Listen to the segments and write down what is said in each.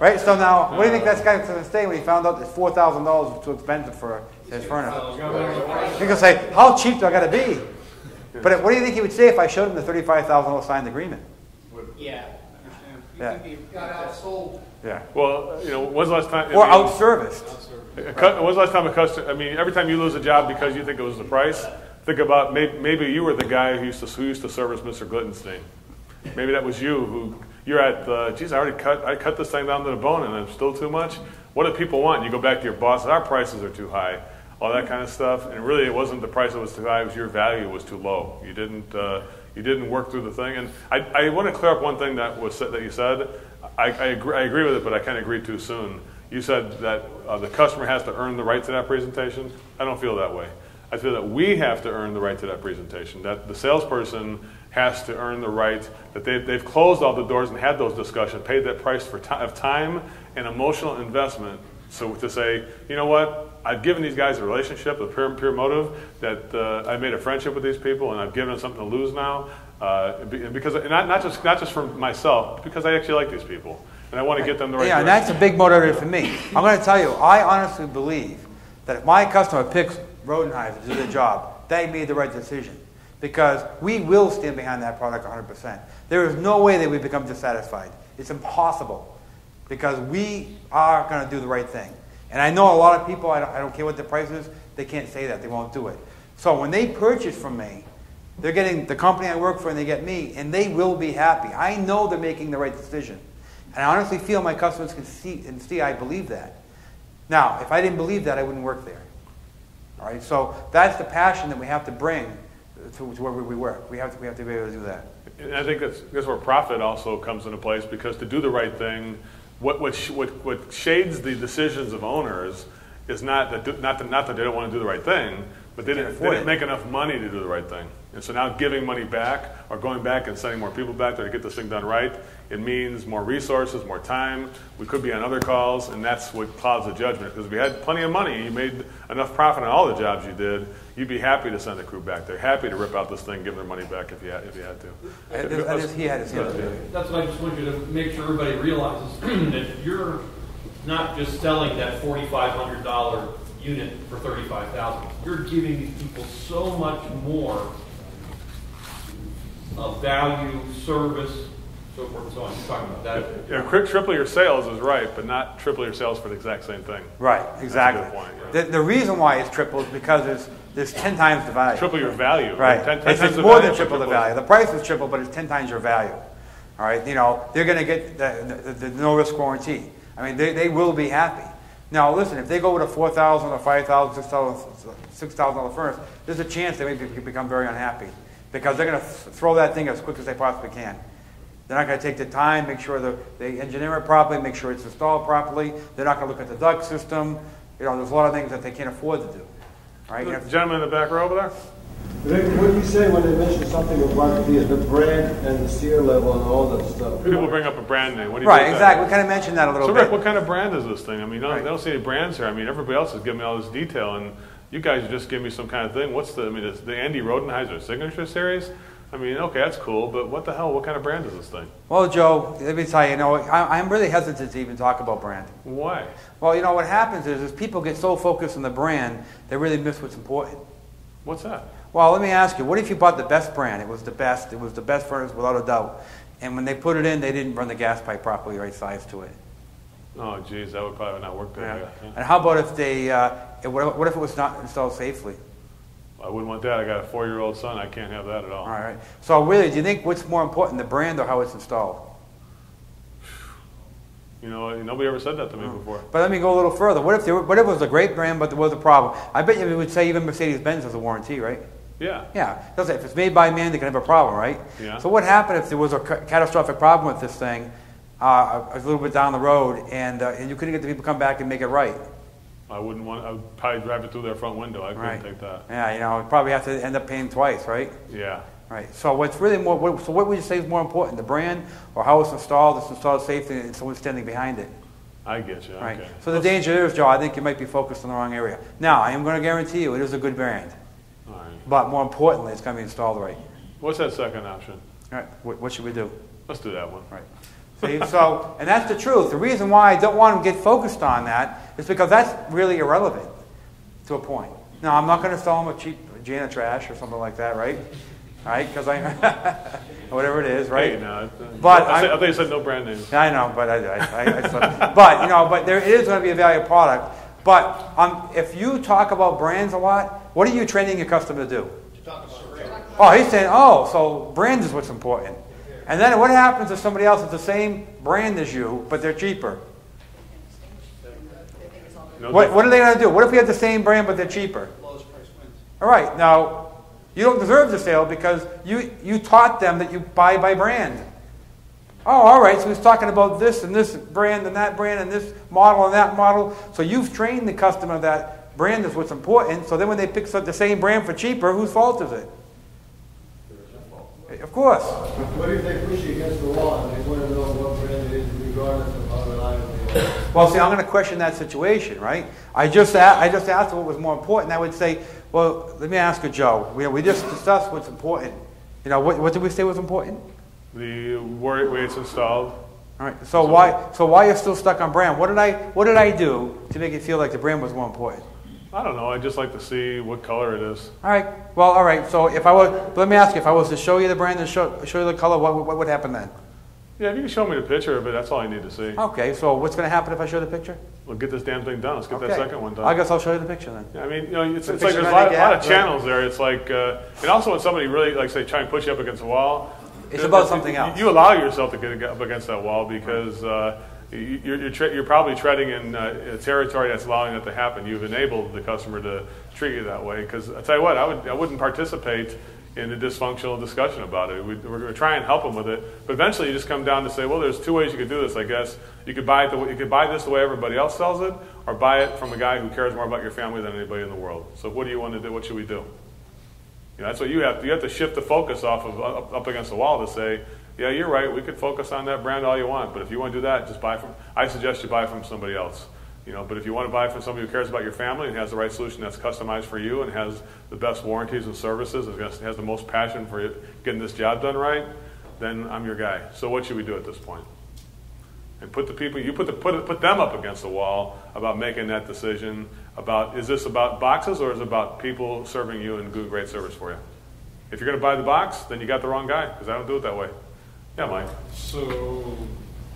Right? So now, what do you think that guy's going to say when he found out that $4,000 was too expensive for his furnace? He's going to say, how cheap do I got to be? But what do you think he would say if I showed him the $35,000 signed agreement? Yeah. Yeah. He got outsold. Yeah. Well, you know, when's the last time? Or out-serviced. When's the last time a customer? I mean, every time you lose a job because you think it was the price, think about maybe you were the guy who used to service Mr. Glittenstein. Maybe that was you who you're at. Geez, I cut this thing down to the bone and it's still too much. What do people want? You go back to your boss. Our prices are too high. All that kind of stuff. And really, it wasn't the price that was too high. It was your value was too low. You didn't work through the thing. And I want to clear up one thing that you said. I agree with it, but I kind of agreed too soon. You said that the customer has to earn the right to that presentation. I don't feel that way. I feel that we have to earn the right to that presentation, that the salesperson has to earn the right, that they've closed all the doors and had those discussions, paid that price of time and emotional investment. So to say, you know what, I've given these guys a relationship, a pure motive, that I made a friendship with these people, and I've given them something to lose now, because not just for myself, because I actually like these people, and I want to get them the right direction. And that's a big motivator for me. I'm going to tell you, I honestly believe that if my customer picks Rodenheiser to do their job, they made the right decision, because we will stand behind that product 100%. There is no way that we become dissatisfied. It's impossible. Because we are going to do the right thing. And I know a lot of people, I don't care what the price is, they can't say that. They won't do it. So when they purchase from me, they're getting the company I work for and they get me, and they will be happy. I know they're making the right decision. And I honestly feel my customers can see I believe that. Now, if I didn't believe that, I wouldn't work there. All right? So that's the passion that we have to bring to where we work. We have to be able to do that. And I think that's where profit also comes into place, because to do the right thing, what shades the decisions of owners is not that they don't want to do the right thing, but they didn't make enough money to do the right thing. And so now giving money back or going back and sending more people back there to get this thing done right, it means more resources, more time. We could be on other calls, and that's what clouds the judgment. Because if you had plenty of money, you made enough profit on all the jobs you did, you'd be happy to send the crew back there, happy to rip out this thing, give their money back if you had to. That's what I just want you to make sure everybody realizes that you're not just selling that $4,500 unit for $35,000. You're giving these people so much more of value, service, so forth and so on. You're talking about that. Yeah, triple your sales is right, but not triple your sales for the exact same thing. Right, exactly. That's a good point, yeah. The reason why it's triple is because there's 10 times the value. Triple your value. Right. 10 times it's the more value than triple the value. The price is triple, but it's 10 times your value. All right, you know, they're going to get the no-risk warranty. I mean, they will be happy. Now, listen, if they go with a $4,000 or $5,000, $6,000 furnace, there's a chance they may become very unhappy, because they're going to throw that thing as quick as they possibly can. They're not going to take the time, make sure they engineer it properly, make sure it's installed properly. They're not going to look at the duct system. You know, there's a lot of things that they can't afford to do. Right? The gentleman in the back row over there. What do you say when they mention something about the brand and the SEER level and all that stuff? People bring up a brand name. What do you Right, exactly. We kind of mentioned that a little bit. So, Rick, what kind of brand is this thing? I mean, they don't see any brands here. I mean, everybody else is giving me all this detail, and you guys just give me some kind of thing. What's the Andy Rodenheiser Signature Series? I mean, okay, that's cool, but what the hell? What kind of brand is this thing? Well, Joe, let me tell you, I'm really hesitant to even talk about brand. Why? Well, what happens is people get so focused on the brand, they really miss what's important. What's that? Well, let me ask you, what if you bought the best brand? It was the best furnace without a doubt. And when they put it in, they didn't run the gas pipe properly, right size to it. Oh, geez, that would probably not work very well. And how about if what if it was not installed safely? I wouldn't want that. I got a 4-year-old son. I can't have that at all. All right. So really, do you think what's more important, the brand or how it's installed? Nobody ever said that to me before. But let me go a little further. What if it was a great brand, but there was a problem? I bet you would say even Mercedes-Benz has a warranty, right? Yeah. Yeah. If it's made by man, they can have a problem, right? Yeah. So what happened if there was a catastrophic problem with this thing a little bit down the road, and you couldn't get the people to come back and make it right? I would probably drive it through their front window. I couldn't take that. Yeah, you'd probably have to end up paying twice, right? Yeah. Right. So what's really more? So what would you say is more important, the brand or how it's installed? It's installed safely, and someone standing behind it. I get you. Right. Okay. So the danger is, Joe, I think you might be focused on the wrong area. Now, I am going to guarantee you it is a good brand. All right. But more importantly, it's going to be installed right. What's that second option? All right. What should we do? Let's do that one. Right. See, so, and that's the truth. The reason why I don't want to get focused on that is because that's really irrelevant to a point. Now, I'm not going to sell them a cheap Jana trash or something like that, right? All right, because I, whatever it is, right? Hey, no, but I thought you said no brand names. I know, but but you know, but there is going to be a value product. But if you talk about brands a lot, what are you training your customer to do? Oh, he's saying, oh, so brand is what's important. And then what happens if somebody else is the same brand as you, but they're cheaper? What are they going to do? What if we have the same brand, but they're cheaper? Lowest price wins. All right, now, you don't deserve the sale because you taught them that you buy by brand. Oh, all right, so he's talking about this and this brand and this model and that model. So you've trained the customer that brand is what's important. So then when they pick up the same brand for cheaper, whose fault is it? Of course. What if they push you against the wall and they want to know what brand it is regardless of how reliable they are? Well, see, I'm going to question that situation, right? I just asked what was more important. I would say, well, let me ask you, Joe. We just discussed what's important. You know, what did we say was important? The way it's installed. All right. So why are you still stuck on brand? What did I do to make it feel like the brand was more important? I don't know. I just like to see what color it is. All right. Well, all right. So let me ask you, if I was to show you the brand and show you the color, what would happen then? Yeah, if you can show me the picture of it, that's all I need to see. Okay. So what's going to happen if I show the picture? We'll get this damn thing done. Let's get that second one done. I guess I'll show you the picture then. Yeah, I mean, you know, it's like picture there's a lot of channels there. It's like, and also when somebody really, like, say, try and push you up against the wall. It's about something else. You allow yourself to get up against that wall because you're probably treading in a territory that's allowing it to happen. You've enabled the customer to treat you that way. Because I tell you what, I wouldn't participate in a dysfunctional discussion about it. We're going to try and help them with it, but eventually you just come down to say, well, there's two ways you could do this. I guess you could buy this the way everybody else sells it, or buy it from a guy who cares more about your family than anybody in the world. So what do you want to do? What should we do? You know, that's what you have to shift the focus off of up against the wall to say, yeah, you're right. We could focus on that brand all you want, but if you want to do that, just buy from. I suggest you buy from somebody else. You know, but if you want to buy from somebody who cares about your family and has the right solution that's customized for you and has the best warranties and services and has the most passion for getting this job done right, then I'm your guy. So what should we do at this point? And put them up against the wall about making that decision about, is this about boxes or is it about people serving you and doing great service for you? If you're going to buy the box, then you got the wrong guy because I don't do it that way. Yeah, Mike. So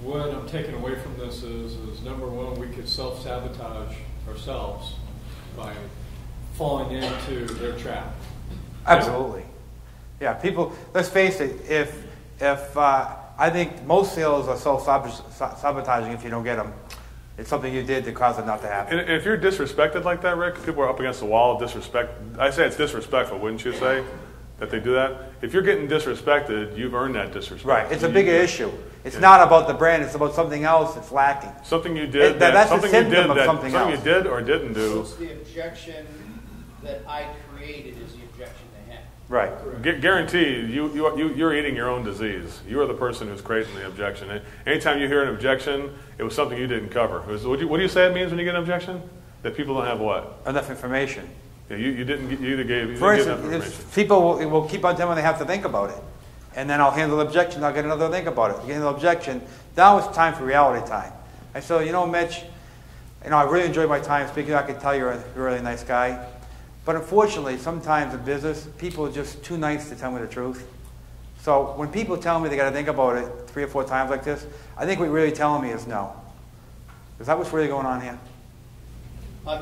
what I'm taking away from this is number one, we could self-sabotage ourselves by falling into their trap. Absolutely. Yeah, people, let's face it, if I think most sales are self-sabotaging if you don't get them. It's something you did to cause it not to happen. And if you're disrespected like that, Rick, people are up against the wall of disrespect. I say it's disrespectful, wouldn't you say? That they do that? If you're getting disrespected, you've earned that disrespect. Right. It's a bigger issue. It's not about the brand. It's about something else that's lacking. Something you did. Something you did or didn't do. So it's the objection that I created is the objection they had. Right. Guaranteed, you're eating your own disease. You are the person who's creating the objection. Anytime you hear an objection, it was something you didn't cover. What do you say it means when you get an objection? That people don't have what? Enough information. Yeah, you either gave. For instance, people will keep on telling me they have to think about it. And then I'll handle the objection, I'll get another think about it. Get another objection. Now it's time for reality time. I said, you know, Mitch, I really enjoyed my time speaking. I can tell you're a really nice guy. But unfortunately, sometimes in business, people are just too nice to tell me the truth. So when people tell me they got to think about it 3 or 4 times like this, I think what you're really telling me is no. Is that what's really going on here?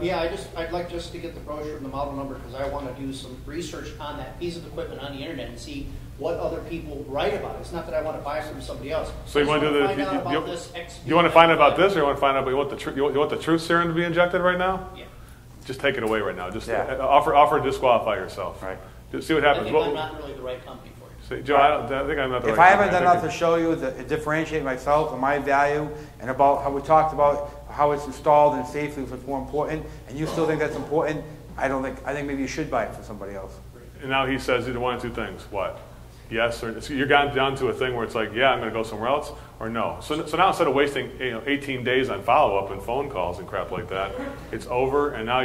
Yeah, I'd like just to get the brochure and the model number because I want to do some research on that piece of equipment on the internet and see what other people write about it. It's not that I want to buy from somebody else. So you want to do the? You want to find out about this, or you want to find out? But you want the truth serum to be injected right now? Yeah. Just take it away right now. Just offer to disqualify yourself. Right. Just see what happens. I think I'm not really the right company for you. See, Joe, I think I'm not the right company. If I haven't done enough to show you, differentiate myself and my value, and about how we talked about how it's installed and safely was more important, and you still think that's important, I think maybe you should buy it from somebody else. And now he says either one of two things. What? Yes, or you're gotten down to a thing where it's like, yeah, I'm going to go somewhere else, or no. So now instead of wasting 18 days on follow-up and phone calls and crap like that, it's over, and now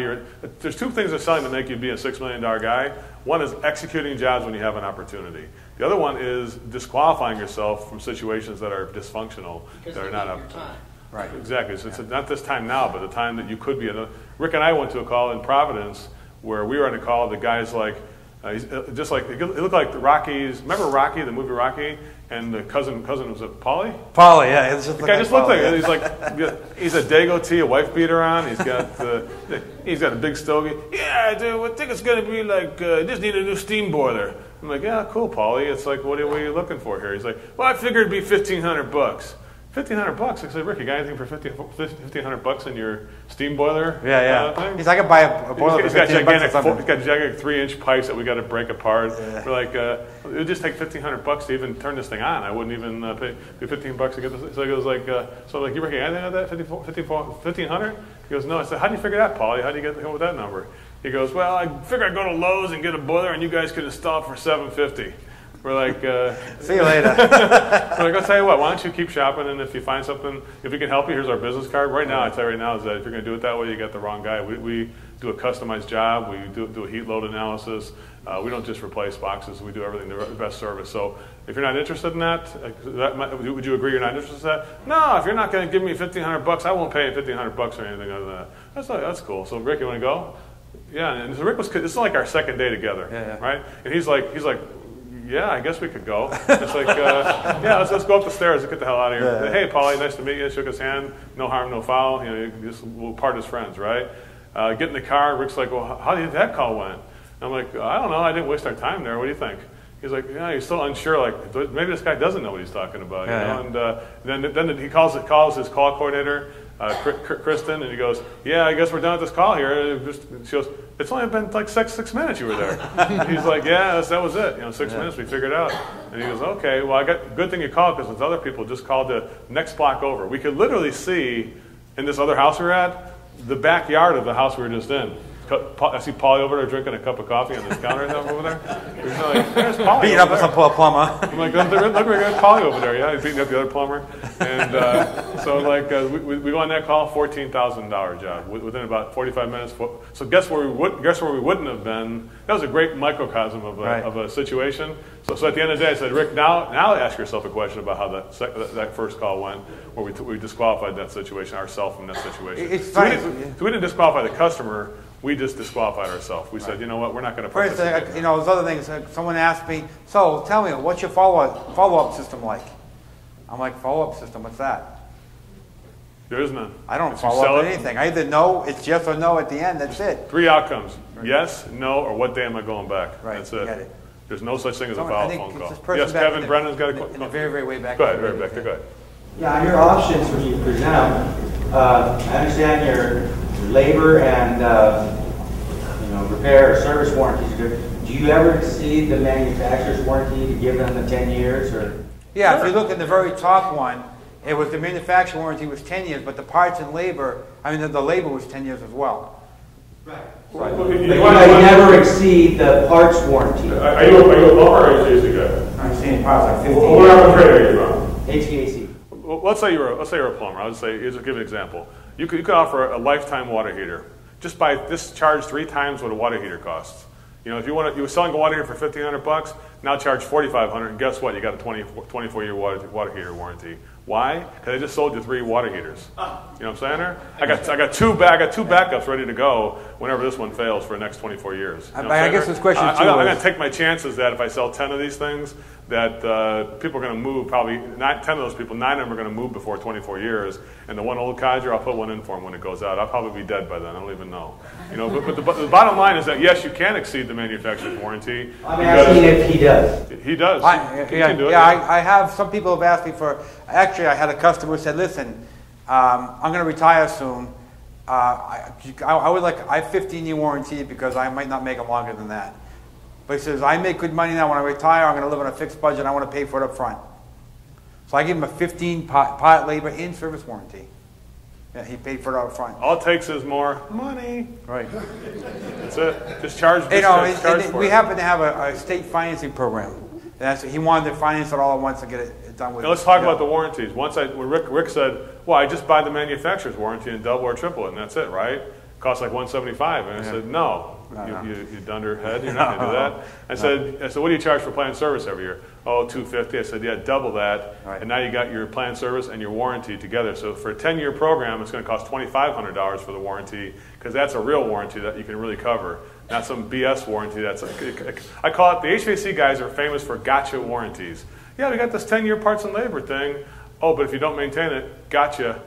there's 2 things they're selling to make you be a $6 million guy. One is executing jobs when you have an opportunity. The other one is disqualifying yourself from situations that are dysfunctional, Because that are they not need up your to time. Right. Exactly. So it's not this time now, but the time that you could be. Rick and I went to a call in Providence where we were on a call. The guy's like, he's just like, it looked like the Rockies. Remember Rocky, the movie Rocky? And the cousin was it Paulie? Paulie, yeah. It's just The guy just looked like he's a Dago tee, a wife beater on. He's got a big stogie. Yeah, dude, I think it's gonna be like just need a new steam boiler. I'm like, yeah, cool, Paulie. It's like, what are you looking for here? He's like, well, I figured it'd be $1,500. $1,500. I said, Rick, you got anything for $1,500 in your steam boiler? Yeah. Thing? He's like, I could buy a boiler He's for got 15 bucks or something. gigantic 3-inch pipes that we got to break apart. Yeah. We're like, it would just take $1,500 to even turn this thing on. I wouldn't even pay $15 to get this. So it was like, you Rick, anything of that? $1,500? He goes, no. I said, how do you figure that, Paulie? How do you come with that number? He goes, well, I figure I'd go to Lowe's and get a boiler, and you guys could install it for $750. We're like, see you later. we're like, I'll tell you what, why don't you keep shopping, and if you find something, if we can help you, here's our business card. Right now, I tell you right now, is that if you're going to do it that way, you got the wrong guy. We do a customized job. We do a heat load analysis. We don't just replace boxes. We do everything, the best service. So if you're not interested in that, would you agree you're not interested in that? No, if you're not going to give me $1,500, I won't pay you $1,500 or anything other than that. That's cool. So Rick, you want to go? Yeah, and so Rick this is like our second day together, right? And he's like, yeah, I guess we could go. It's like, yeah, let's go up the stairs and get the hell out of here. Yeah. Hey, Paulie, nice to meet you. Shook his hand. No harm, no foul. We'll part as friends, right? Get in the car. Rick's like, well, how did that call went? I'm like, I don't know. I didn't waste our time there. What do you think? He's like, yeah, he's still unsure. Like, maybe this guy doesn't know what he's talking about. You know? And then he calls his call coordinator, Kristen, and he goes, yeah, I guess we're done with this call here. She goes, it's only been like six minutes you were there. He's like, yeah, that was it. 6 minutes, we figured it out. And he goes, okay, well, good thing you called because those other people just called the next block over. We could literally see in this other house we were at the backyard of the house we were just in. I see Paulie over there drinking a cup of coffee on this counter over there. He's like, there's Paulie. Beating up with some plumber. I'm like, look, we got Paulie over there. Yeah, he's beating up the other plumber. And so, we go on that call, $14,000 job within about 45 minutes. So guess where we wouldn't have been? That was a great microcosm of a situation. So at the end of the day, I said, Rick, now ask yourself a question about how that first call went, where we disqualified that situation, ourselves from that situation. It's funny. So we didn't disqualify the customer. We just disqualified ourselves. We said, you know what, we're not going to participate. There's other things. Someone asked me, so tell me, what's your follow-up system like? I'm like, follow-up system, what's that? There is none. I don't follow up anything. I either know, it's yes or no at the end, that's it. 3 outcomes, yes, no, or what day am I going back? Right, That's it. get it. There's no such thing as a follow-up phone call. Yes, Back Kevin, Brennan's got a question. in the very, very way back. Go ahead, right back there, go ahead. Yeah, on your options when you present them, I understand your labor and repair or service warranties are good. Do you ever exceed the manufacturer's warranty to give them the 10 years? Or? Yeah, if you look at the very top one, it was the manufacturer warranty was 10 years, but the parts and labor, the labor was 10 years as well. Right. Right. But you never exceed the parts warranty. Are you a plumber or are you a guy? I'm seeing parts like 15 What type of trade are you from? HVAC. Well, let's say you're a plumber. I would say, here's give an example. You could offer a lifetime water heater. Just by this, charge 3 times what a water heater costs. If you were selling a water heater for $1,500, now charge $4,500, and guess what? You got a 24-year water heater warranty. Why? Because I just sold you 3 water heaters. You know what I'm saying there? I got two backups ready to go whenever this one fails for the next 24 years. You know I guess this question too I'm going to take my chances that if I sell 10 of these things, that people are going to move, probably 10 of those people, 9 of them are going to move before 24 years, and the one old codger, I'll put one in for him when it goes out. I'll probably be dead by then. I don't even know. But the bottom line is that yes, you can exceed the manufacturer's warranty. I'm asking if he does. He does. He can do it. I have, some people have asked me for, actually I had a customer who said, listen, I'm going to retire soon. I have 15-year warranty because I might not make them longer than that. But he says, I make good money now. When I retire, I'm going to live on a fixed budget. I want to pay for it up front. So I give him a 15 part labor in service warranty. Yeah, he paid for it up front. All it takes is more money. Right. That's it. Just charge. We happen to have a state financing program. He wanted to finance it all at once and get it done with. Now let's talk about the warranties. When Rick said, well, I just buy the manufacturer's warranty and double or triple it, and that's it, right? It costs like $175. And I said, no. No. You dunderhead, you're not going to do that. I said, what do you charge for planned service every year? Oh, $250. I said, yeah, double that. Right. And now you got your planned service and your warranty together. So for a 10-year program, it's going to cost $2,500 for the warranty, because that's a real warranty that you can really cover, not some BS warranty. I call it, the HVAC guys are famous for gotcha warranties. Yeah, we got this 10-year parts and labor thing. Oh, but if you don't maintain it, gotcha.